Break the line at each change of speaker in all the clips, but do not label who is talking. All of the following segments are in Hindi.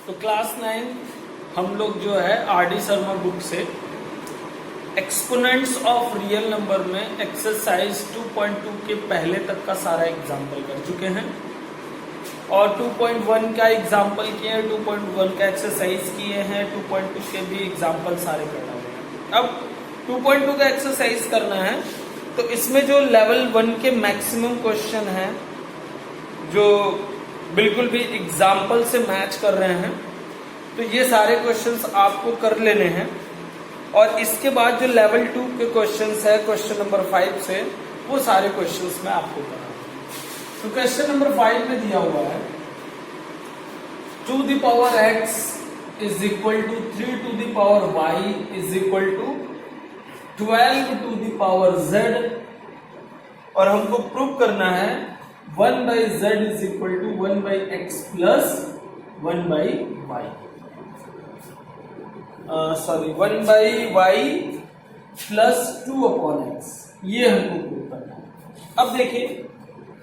तो क्लास 9 हम लोग जो है आर.डी. शर्मा बुक से एक्सपोनेंट्स ऑफ रियल नंबर में एक्सरसाइज 2.2 के पहले तक का सारा एग्जाम्पल कर चुके हैं और 2.1 का एग्जाम्पल किए हैं, 2.1 का एक्सरसाइज किए हैं, 2.2 के भी एग्जाम्पल सारे करना होगा। अब 2.2 का एक्सरसाइज करना है तो इसमें जो लेवल 1 के मैक्सिमम क्वेश्चन हैं जो बिल्कुल भी एग्जाम्पल से मैच कर रहे हैं, तो ये सारे क्वेश्चंस आपको कर लेने हैं। और इसके बाद जो लेवल 2 के क्वेश्चंस है क्वेश्चन नंबर 5 से, वो सारे क्वेश्चंस मैं आपको कराऊंगा। तो क्वेश्चन नंबर 5 में दिया हुआ है 2 the power x is equal to 3 to the power y is equal to 12 to the power z, और हमको प्रूव करना है 1 by z is equal to 1 by x plus 1 by y, 1 by y plus 2 upon x, ये हमको प्रूव करना है। अब देखिए,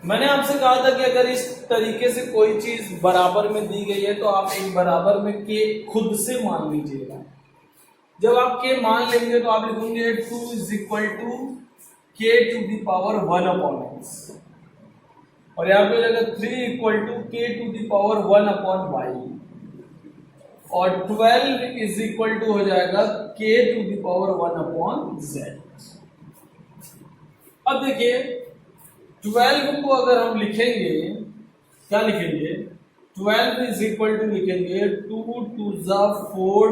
मैंने आपसे कहा था कि अगर इस तरीके से कोई चीज बराबर में दी गई है तो आप एक बराबर में के खुद से मान लीजिएगा। जब आप के मान लेंगे तो आप लिखेंगे 2 is equal to k to the power 1 upon x, और यहाँ पे लगेगा 3 equal to k to the power 1 upon y, और 12 इज इक्वल टू हो जाएगा k to the power 1 upon z। अब देखिए 12 को अगर हम लिखेंगे, क्या लिखेंगे, 12 इज इक्वल टू लिखेंगे 2 2 जा 4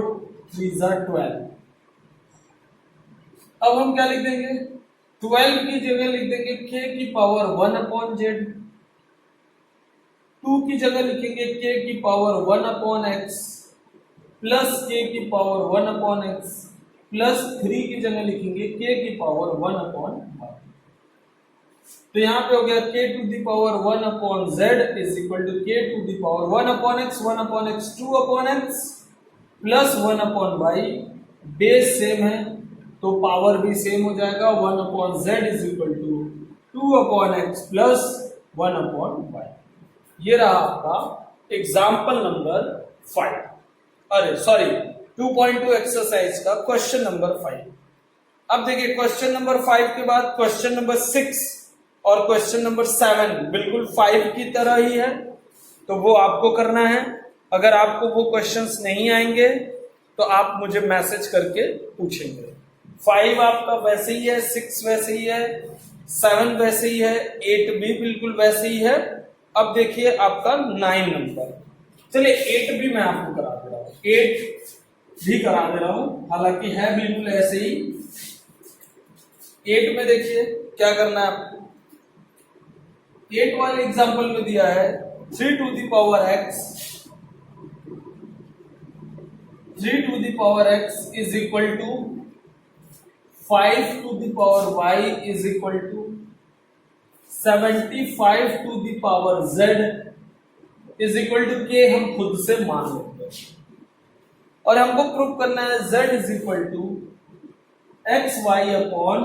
3 जा 12। अब हम क्या लिख देंगे, 12 की जगह लिख देंगे k की पावर 1 अपॉन z, 2 की जगह लिखेंगे k की power 1 upon x plus k की पावर 1 अपॉन x प्लस 3 की जगह लिखेंगे k की पावर 1 अपॉन y। तो यहाँ पे हो गया k to the power 1 upon z is equal to k to the power 1 upon x 2 upon x plus 1 upon y। Base same है तो पावर भी सेम हो जाएगा, 1 upon z is equal to 2 upon x plus 1 upon y। ये रहा आपका एग्जाम्पल नंबर 5, अरे सॉरी 2.2 एक्सरसाइज का क्वेश्चन नंबर 5। अब देखिए क्वेश्चन नंबर 5 के बाद क्वेश्चन नंबर 6 और क्वेश्चन नंबर 7 बिल्कुल 5 की तरह ही है, तो वो आपको करना है। अगर आपको वो क्वेश्चंस नहीं आएंगे तो आप मुझे मैसेज करके पूछेंगे। 5 आपका वैसे ही है, 6 वैसे ही है, 7 वैसे ही है, 8 भी बिल्कुल वैसे ही है। अब देखिए आपका 9 नंबर, चलिए 8 भी मैं आपको करा दे रहा हूं, 8 भी करा दे रहा हूं, हालांकि है बिल्कुल ऐसे ही। 8 में देखिए क्या करना है आपको, 8 वाले एग्जांपल में दिया है 3 to the power x, 3 to the power x is equal to 5 to the power y is equal to 75 to the power z is equal to k, हम खुद से मान लेंगे। और हमको प्रूव करना है z is equal to x y upon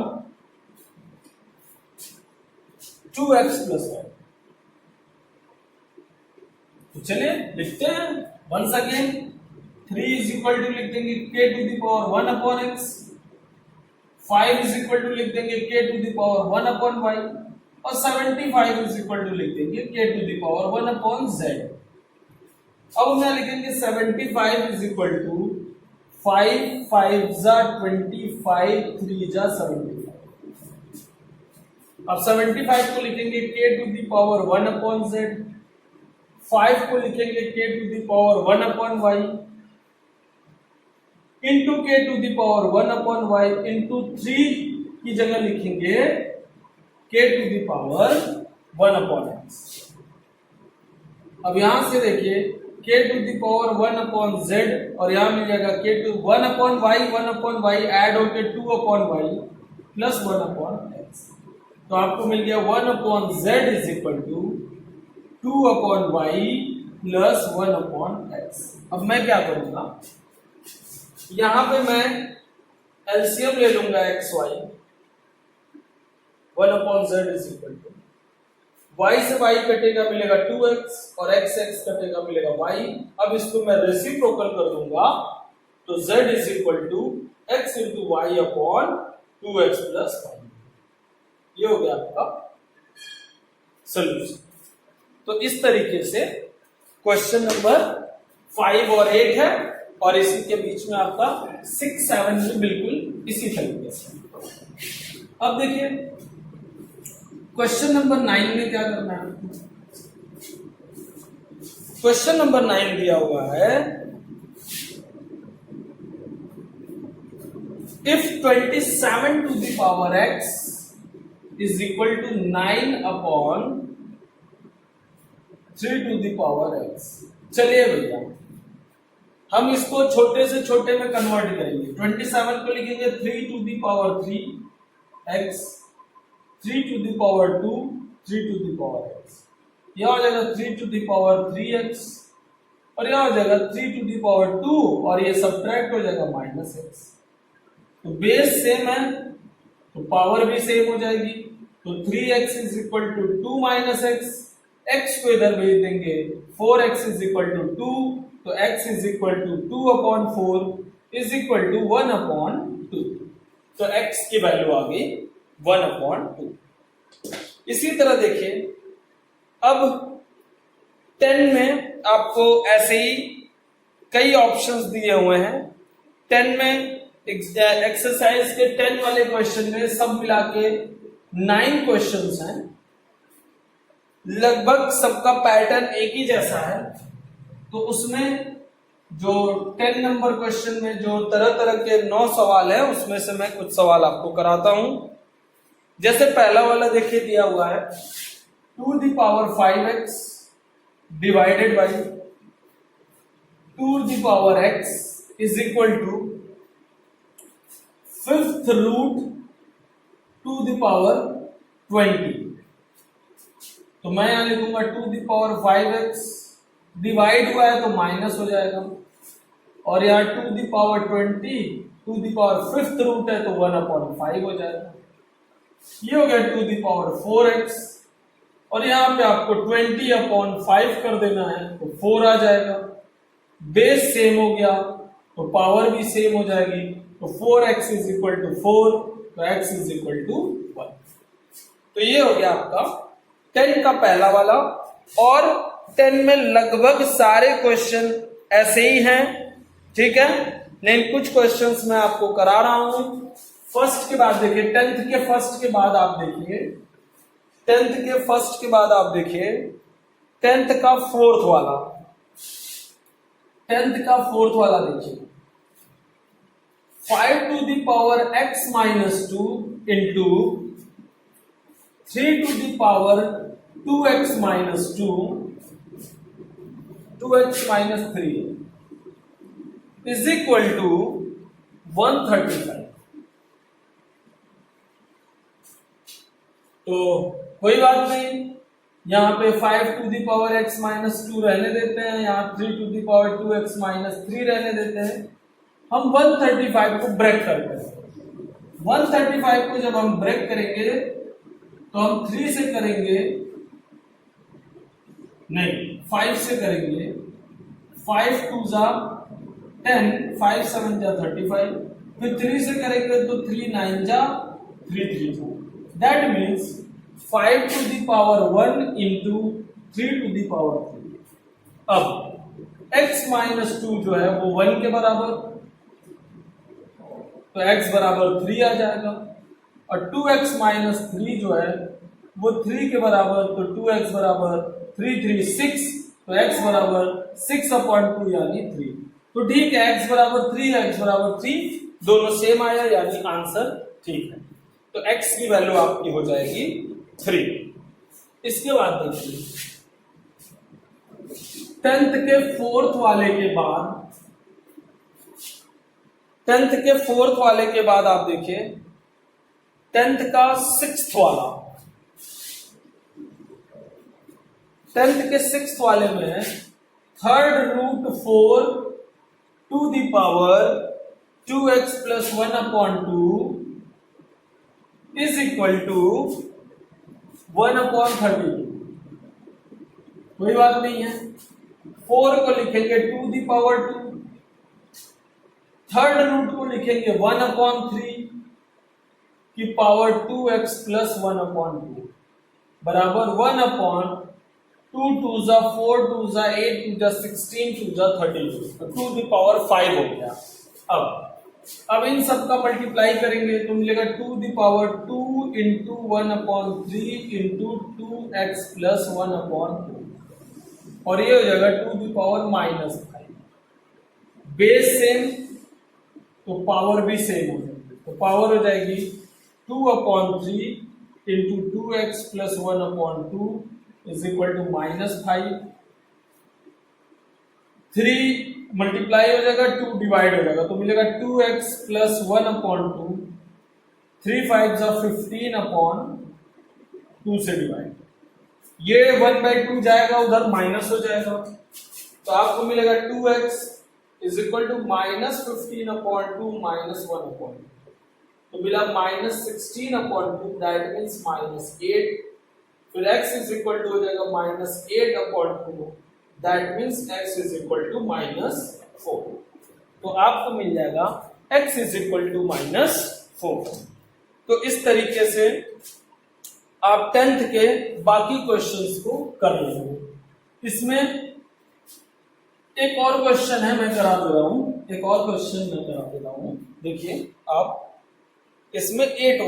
2x plus y। तो चलिए लिखते हैं once again, 3 is equal to लिख देंगे k to the power 1 upon x, 5 is equal to लिख देंगे k to the power 1 upon y, और 75 इज इक्वल टू लिख देंगे k to the power 1 upon z। अब हम लिखेंगे 75 इज इक्वल टू 5 5 जा 25 3 जा 75। अब 75 को लिखेंगे k to the power 1 upon z, 5 को लिखेंगे k to the power 1 upon y into k to the power 1 upon y इंटू 3 की जगह लिखेंगे k to the power 1 upon x। अब यहां से देखिए k to the power 1 upon z, और यहां मिल जाएगा k to 1 upon y add होके 2 upon y plus 1 upon x। तो आपको मिल गया 1 upon z is equal to 2 upon y plus 1 upon x। अब मैं क्या करूंगा, यहां पे मैं एलसीएम ले लूंगा x y, 1 upon z is equal to y से y कटेगा मिलेगा 2x और x x कटेगा मिलेगा y। अब इसको मैं रेसिप्रोकल कर दूंगा तो z is equal to x into y upon 2x plus y। ये हो गया आपका सोल्यूशन। तो इस तरीके से क्वेश्चन नंबर 5 और 8 है और इसी के बीच में आपका 6 7 भी बिल्कुल इसी तरीके से। अब देखिए क्वेश्चन नंबर 9 में क्या करना है। क्वेश्चन नंबर 9 दिया हुआ है if 27 to the power x is equal to 9 upon 3 to the power x। चलिए भैया हम इसको छोटे से छोटे में कन्वर्ट करेंगे। 27 को लिखेंगे 3 to the power 3 x, 3 to the power 2, 3 to the power x। यह हो जाएगा 3 टू द पावर 3x और यह हो जाएगा 3 टू द पावर 2 और ये सब्ट्रैक्ट हो जाएगा -x। तो बेस सेम है तो पावर भी सेम हो जाएगी। तो 3x is equal to 2 minus x, x को इधर भेज देंगे 4x इज इक्वल टू 2 तो x is equal to 2 upon 4 is equal to 1 upon 2। तो x की वैल्यू आ गई 1 अपॉन 2। इसी तरह देखिए अब 10 में आपको ऐसे ही कई ऑप्शंस दिए हुए हैं। 10 में एक्सरसाइज के 10 वाले क्वेश्चन में सब मिला के 9 क्वेश्चंस हैं। लगभग सबका पैटर्न एक ही जैसा है। तो उसमें जो 10 नंबर क्वेश्चन में जो तरह तरह के 9 सवाल है उसमें से मैं कुछ सवाल आपको कराता हूं। जैसे पहला वाला देखिए दिया हुआ है 2 the power 5x divided by 2 the power x is equal to 5th root 2 the power 20। तो मैं यहां लिखूंगा 2 द पावर 5x डिवाइड हुआ है तो माइनस हो जाएगा और यहाँ 2 the power 20 2 the power 5th root है तो 1 अपॉन 5 हो जाएगा। ये हो गया 2 द पावर 4x और यहाँ पे आपको 20 अपॉन 5 कर देना है तो 4 आ जाएगा। बेस सेम हो गया तो पावर भी सेम हो जाएगी तो 4x इज इक्वल टू 4 तो x इज इक्वल टू 1। तो ये हो गया आपका 10 का पहला वाला। और 10 में लगभग सारे क्वेश्चन ऐसे ही हैं, ठीक है, लेकिन कुछ क्वेश्चंस मैं आपको करा रहा हूं। फर्स्ट के बाद देखिए 10th के फर्स्ट के बाद आप देखिए 10th के फर्स्ट के बाद आप देखिए 10th का फोर्थ वाला 10th का फोर्थ वाला देखिए 5 to the power x minus 2 into 3 to the power 2x minus 2 2x minus 3 is equal to 135। तो कोई बात नहीं, यहां पे 5 to the power x minus 2 रहने देते हैं, यहां 3 to the power 2x minus 3 रहने देते हैं। हम 135 को ब्रेक करते हैं। 135 को जब हम ब्रेक करेंगे तो हम 3 से करेंगे नहीं 5 से करेंगे। 5 टू जा 10 5 7 जा 35 फिर 3 से करेंगे तो 3 9 जा 3 3 जा। That means 5 to the power 1 into 3 to the power 3। अब x माइनस 2 जो है वो 1 के बराबर तो x बराबर 3 आ जाएगा और 2x माइनस 3 जो है वो 3 के बराबर तो 2x बराबर 3 3 6 तो x बराबर 6 अपॉन 2 यानी 3। तो ठीक है x बराबर 3 x बराबर 3 दोनों सेम आया यानी आंसर ठीक है। तो x की वैल्यू आपकी हो जाएगी 3। इसके बाद देखिए 10th के फोर्थ वाले के बाद 10th के फोर्थ वाले के बाद आप देखिए 10th का 6th वाला 10th के 6th वाले में 3rd root 4 to the power 2x plus 1 upon 2 is equal to 1 upon 32। कोई बात नहीं है। 4 को लिखेंगे 2^2, थर्ड रूट को लिखेंगे 1/3 की पावर 2x प्लस 1/2 बराबर 1/2 2 जा 4 2 जा 8 2 जा 16 2 जा 32, तो 2^5 हो गया। अब इन सब का मल्टीप्लाई करेंगे तो मिलेगा 2^2 इंटू 1/3 इंटू 2x प्लस 1/2 और ये हो जाएगा 2^-5। बेस सेम तो पावर भी सेम हो जाएगी, तो पावर हो जाएगी 2/3 इंटू 2x प्लस 1/2 इज इक्वल टू -5। 3 मल्टीप्लाई हो जाएगा, 2 डिवाइड हो जाएगा तो मिलेगा 2x प्लस 1/2, 3 5 जा 15/2 से डिवाइड, ये 1/2 जाएगा उधर माइनस हो जाएगा तो आपको मिलेगा 2x इज इक्वल टू -15/2 -1/2, तो मिला -16/2 दैट मीन्स -8, फिर x इज इक्वल टू हो जाएगा -8/2 that means x is equal to -4, तो आपको मिल जाएगा x इज इक्वल टू -4। तो इस तरीके से आप 10th के बाकी क्वेश्चंस को कर लेंगे। इसमें एक और क्वेश्चन है, मैं करा दे रहा हूं, एक और क्वेश्चन मैं करा दे रहा हूं। देखिए आप इसमें 8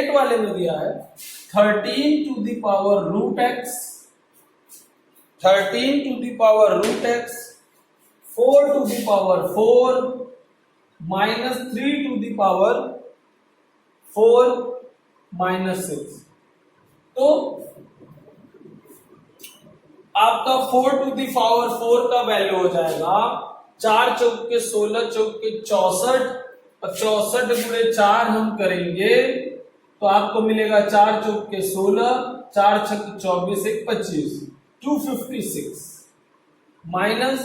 वाले में दिया है 13 to the power root x, 13 to the power root x, 4 to the power 4 minus 3 to the power 4 -6। तो आपका 4 टू द पावर 4 का वैल्यू हो जाएगा 4 चौक के 16 चौक के 64 और 64 गुणे 4 हम करेंगे तो आपको मिलेगा 4 चौक के 16 4 छक 24 1 25 256 माइनस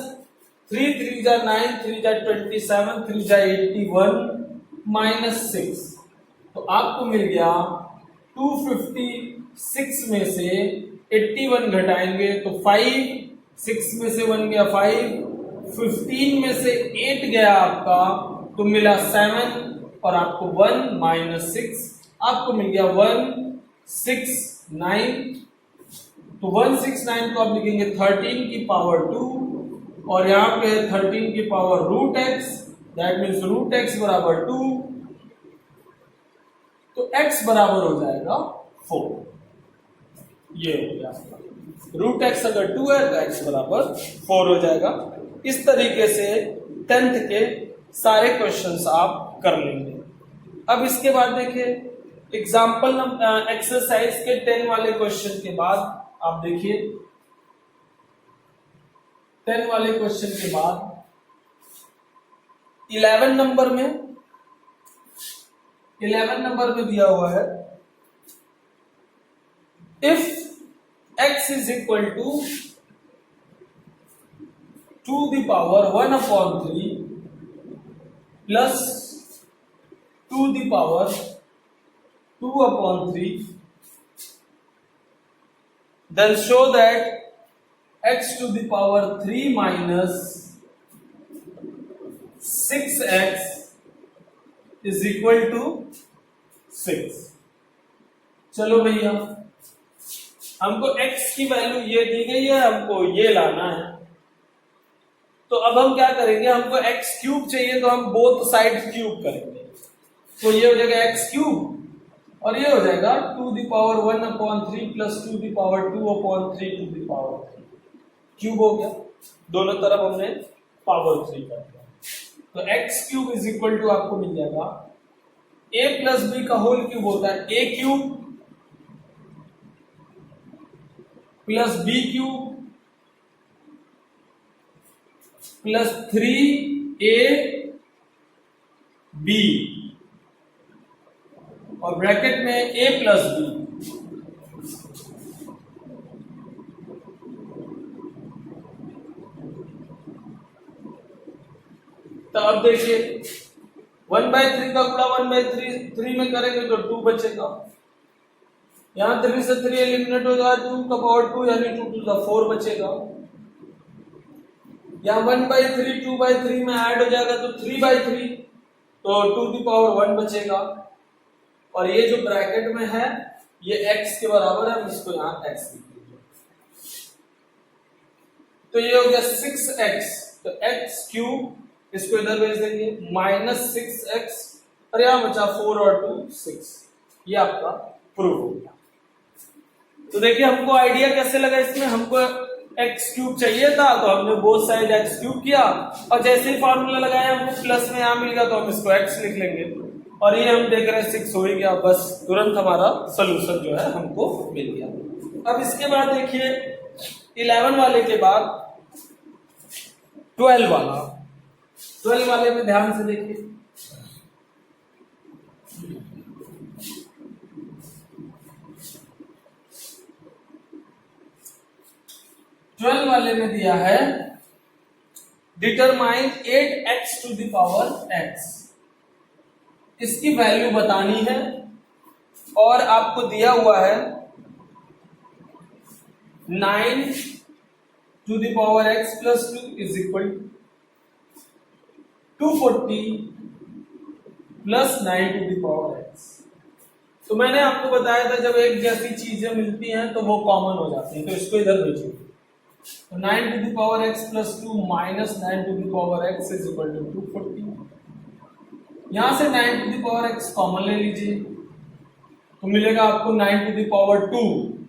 3 3 जा 9 3 जा 27 3 जा 81 -6, तो आपको मिल गया 256 में से 81 घटाएंगे तो 5, 6 में से 1 गया 5, 15 में से 8 गया आपका तो मिला 7 और आपको 1 -6 आपको मिल गया 169। तो 169 को आप लिखेंगे 13 की पावर 2 और यहाँ पे 13 की power root x, that means root x बराबर 2, तो x बराबर हो जाएगा 4। ये हो गया आपका रूट x अगर 2 है तो x बराबर 4 हो जाएगा। इस तरीके से 10th के सारे क्वेश्चंस आप कर लेंगे। अब इसके बाद देखिए एग्जाम्पल एक्सरसाइज के 10 वाले क्वेश्चन के बाद आप देखिए 10 वाले क्वेश्चन के बाद 11 नंबर में दिया हुआ है if x is equal to 2 the power 1/3 plus 2 the power 2/3, then show that x to the power 3 minus 6x is equal to 6। चलो भैया हमको x की वैल्यू ये दी गई है, हमको ये लाना है, तो अब हम क्या करेंगे, हमको x क्यूब चाहिए तो हम बोथ साइड क्यूब करेंगे, तो ये हो जाएगा x क्यूब और ये हो जाएगा 2 the power 1/3 plus 2 the power 2/3 to the power 3 cube हो गया, दोनों तरफ हमने पावर 3 कर दिया, तो x cube is equal to आपको मिल जाएगा a प्लस b का होल क्यूब होता है a cube plus b cube plus 3ab और ब्रैकेट में a प्लस b। तो अब देखिए 1/3 का गुणा 1/3 में करेंगे तो 2 बचेगा, यहाँ 3 से 3 एलिमिनेट हो जाए 2 का पावर 2 यानी 2 टू द 4 बचेगा। यहाँ 1/3 2/3 में ऐड हो जाएगा तो 3/3 तो 2 की पावर 1 बचेगा। और ये जो ब्रैकेट में है ये x के बराबर है, हम इसको यहाँ x लिख देंगे। तो ये हो गया 6x, तो x क्यूब इसको इधर भेज देंगे -6x और यहाँ बचा 4 और 2 6। ये आपका प्रूफ हो गया। तो देखिए हमको आइडिया कैसे लगा, इसमें हमको एक्स क्यूब चाहिए था तो हमने बोथ साइड एक्स क्यूब किया और जैसे ही फॉर्मूला लगाया हमको प्लस में यहाँ मिल गया तो हम इसको एक्स लिख लेंगे और ये हम देख रहे हैं 6 हो ही गया, बस तुरंत हमारा सोल्यूशन जो है हमको मिल गया। अब इसके बाद देखिए 11 वाले के बाद 12 वाले में ध्यान से देखिए। 12 वाले में दिया है determine 8x to the power x, इसकी वैल्यू बतानी है और आपको दिया हुआ है 9 to the power x plus 2 is equal 240 plus 9 to the power x। तो मैंने आपको बताया था जब एक जैसी चीजें मिलती हैं तो वो कॉमन हो जाती है, तो इसको इधर भेजिए। तो 9 to the power x plus 2 minus 9 to the power x is equal to 240। यहां से 9 to the power x common ले लीजिए तो मिलेगा आपको 9 to the power 2।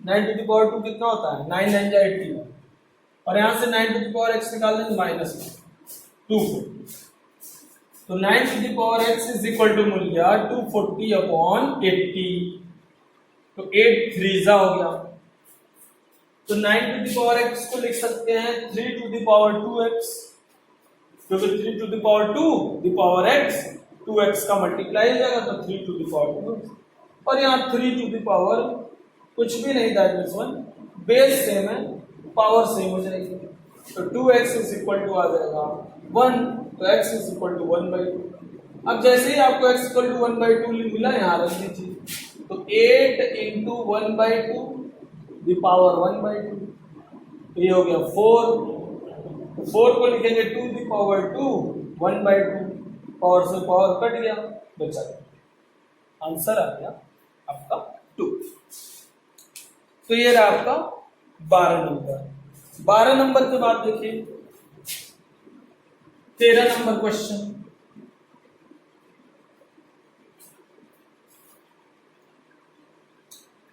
9 to the power 2 कितना होता है 9 9 जा 80 और यहां से 9 टू द पावर x निकाल देंगे माइनस 240। तो 9 to the power x is equal to मिल गया 240 अपॉन 80, तो 8 3 जा हो गया। तो 9 टू द पावर x को लिख सकते हैं 3 टू द पावर 2x, क्योंकि 3 to the power 2 the power x 2x का मल्टीप्लाई हो जाएगा तो 3 टू द पावर 2 और यहाँ 3 टू द पावर कुछ भी नहीं, दैट मींस 1, बेस सेम है पावर सेम हो जाएगी तो 2x इज इक्वल टू आ जाएगा 1, तो x इज इक्वल टू 1/2। अब जैसे ही आपको x इक्वल टू 1/2 मिला यहाँ रख दीजिए तो 8 इंटू 1/2 द पावर 1/2, तो ये हो गया 4, तो 4 को लिखेंगे 2 द पावर 2 1/2, पावर से पावर कट गया बचा गया, आंसर आ गया आपका 2। तो ये रहा आपका 12 नंबर। 12 नंबर के बाद देखिए 13 नंबर क्वेश्चन।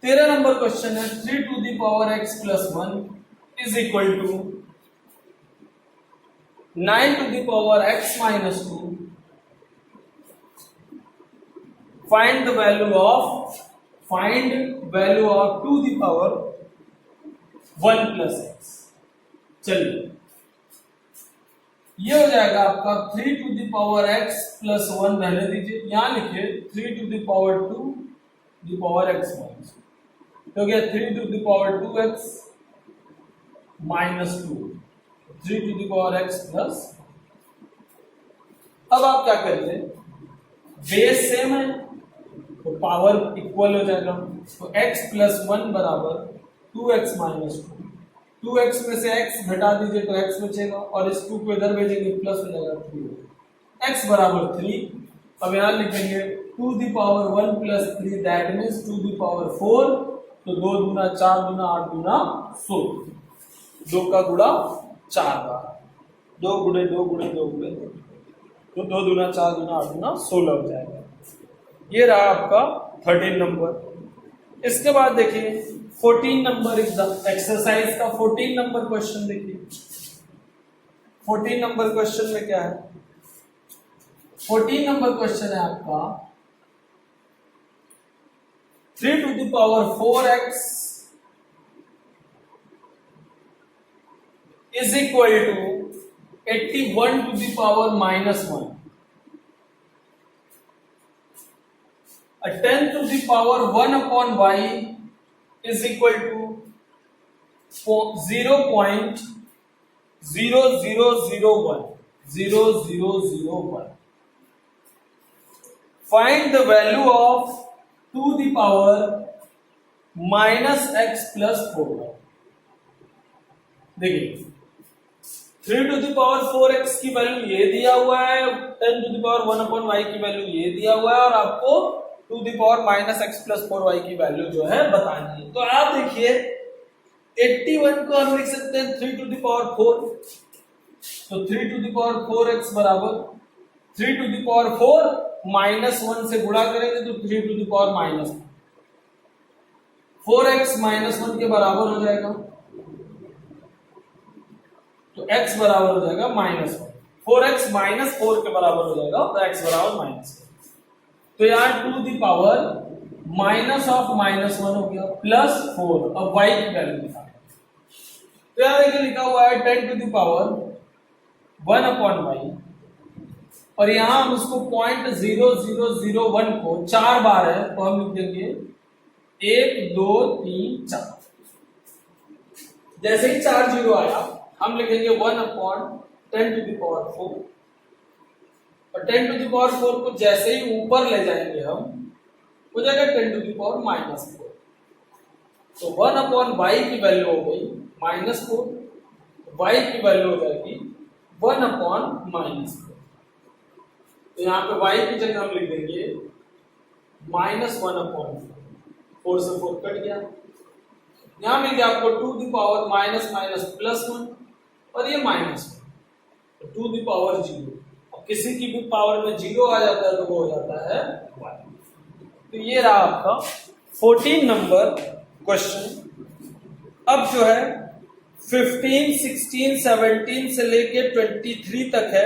13 नंबर क्वेश्चन है 3 to the power x plus 1 is equal to 9 to the power x minus 2। Find the value of 2 the power 1 plus x। चलिए ये हो जाएगा आपका 3 to the power x plus 1 रहने दीजिए, यहां लिखिए 3 to the power 2 the power x minus, तो गया 3 to the power 2x minus 2, 3 to the power x plus. अब आप क्या करिए, बेस सेम है तो पावर इक्वल हो जाएगा, तो x प्लस 1 बराबर 2x माइनस 2, 2x में से x घटा दीजिए तो x बचेगा और इस 2 को इधर भेजेंगे प्लस हो जाएगा 3, x बराबर 3। अब यहां लिखेंगे 2 the power 1 plus 3 that means 2 the power 4, तो 2 दूना 4 दूना 8 दूना 16, 2 का गुणा 4 बार, 2 गुणे 2 गुणे 2 गुणे 2, तो 2 दूना 4 दूना 8 दूना 16 हो जाएगा। ये रहा आपका 13 नंबर। इसके बाद देखिए 14 नंबर एक्सरसाइज का 14 नंबर क्वेश्चन देखिए। 14 नंबर क्वेश्चन में क्या है, 14 नंबर क्वेश्चन है आपका 3 to the power 4x is equal to 81 to the power minus 1. A 10 to the power 1 upon y is equal to 0.0001. Find the value of 2 the power minus x plus 4y। देखिए 3 टू द पावर 4x की वैल्यू ये दिया हुआ है, 10 टू द पावर 1/y की वैल्यू ये दिया हुआ है, और आपको to the power minus x plus 4y की वैल्यू जो है बतानी है। तो आप देखिए 81 को हम लिख सकते हैं 3 टू द पावर 4, तो 3 टू द पावर 4x बराबर 3 टू द पावर 4 माइनस 1 से गुणा करेंगे तो 3 to the power minus 4x minus 1 के बराबर हो जाएगा, तो x बराबर हो जाएगा माइनस 1। 4x माइनस 4 के बराबर हो जाएगा, तो x बराबर माइनस 1। तो यहाँ to the power minus of minus 1 हो गया प्लस 4। अब y की वैल्यू निकालें, तो यहाँ देखिए लिखा हुआ है 10 टू द पावर 1/y, और यहाँ हम उसको 0.0001 को 4 बार है तो हम लिख देंगे 1 2 3 4। जैसे ही 4 0 आया हम लिखेंगे 1/10 टू द पावर 4, और 10 टू द पावर 4 को जैसे ही ऊपर ले जाएंगे हम हो जाएगा 10 टू द पावर माइनस 4। तो 1/y की वैल्यू हो गई माइनस 4, y की वैल्यू हो जाएगी 1/-4। तो यहाँ पे y की जगह हम लिख देंगे -1/4। 4 से 4 कट गया, यहाँ मिल गया आपको to the power minus minus plus 1, और ये माइनस 1, टू द पावर 0। अब किसी की भी पावर में 0 आ जाता है तो वो हो जाता है y। तो ये रहा आपका 14 नंबर क्वेश्चन। अब जो है 15, 16, 17 से लेके 23 तक है।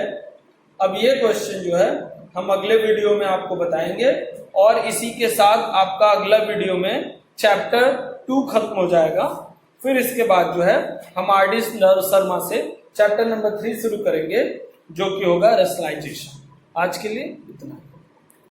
अब ये क्वेश्चन जो है हम अगले वीडियो में आपको बताएंगे, और इसी के साथ आपका अगला वीडियो में चैप्टर 2 खत्म हो जाएगा। फिर इसके बाद जो है हम आर.डी. शर्मा से चैप्टर नंबर 3 शुरू करेंगे, जो कि होगा रेशनलाइजेशन। आज के लिए इतना।